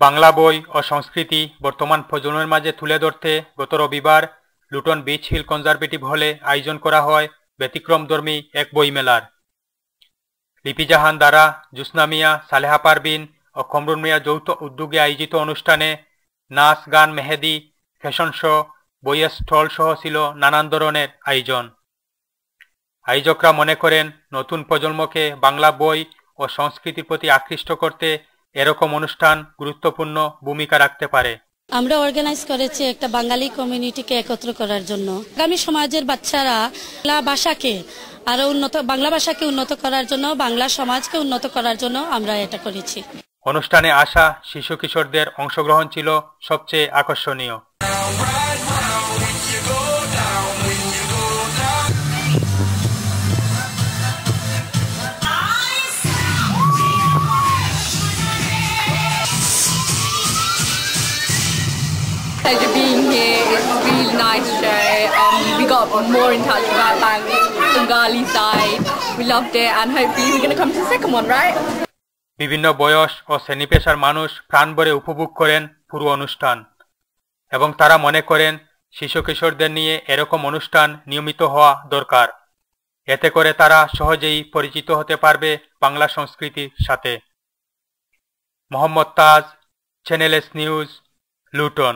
বাংলা বই ও সংস্কৃতি বর্তমান প্রজন্মের মাঝে তুলে ধরতে গত রবিবার লুটন বিচ হিল কনজারভেটিভ হলে আয়োজন করা হয় ব্যতিক্রমধর্মী এক বইমেলার। লিপি জাহান দ্বারা, জুসনা মিয়া, সালেহা পারভিন ও কমরুল মিয়া যৌথ উদ্যোগে আয়োজিত অনুষ্ঠানে নাচ, গান, মেহেদি, ফ্যাশন শো, বইয়ের স্টল সহ ছিল নানান ধরনের আয়োজন। আয়োজকরা মনে করেন নতুন প্রজন্মকে বাংলা বই ও সংস্কৃতির প্রতি আকৃষ্ট করতে এরকম অনুষ্ঠান গুরুত্বপূর্ণ ভূমিকা রাখতে পারে। আমরা অর্গানাইজ করেছি একটা বাঙালি কমিউনিটিকে একত্র করার জন্য। আগামী সমাজের বাচ্চারা বাংলা ভাষাকে উন্নত করার জন্য, বাংলা সমাজকে উন্নত করার জন্য আমরা এটা করেছি। অনুষ্ঠানে আসা শিশু কিশোরদের অংশগ্রহণ ছিল সবচেয়ে আকর্ষণীয়। Pleasure being here. It's a really nice show. We got more in touch with our Bengali side. We loved it, and hopefully we're going to come to the second one, right? বিভিন্ন বয়স ও শ্রেণীপেশার মানুষ প্রাণ ভরে উপভোগ করেন পুরো অনুষ্ঠান এবং তারা মনে করেন শিশু কিশোরদের নিয়ে এরকম অনুষ্ঠান নিয়মিত হওয়া দরকার। এতে করে তারা সহজেই পরিচিত হতে পারবে বাংলা সংস্কৃতির সাথে। মোহাম্মদ তাজ, চ্যানেল এস নিউজ, লুটন।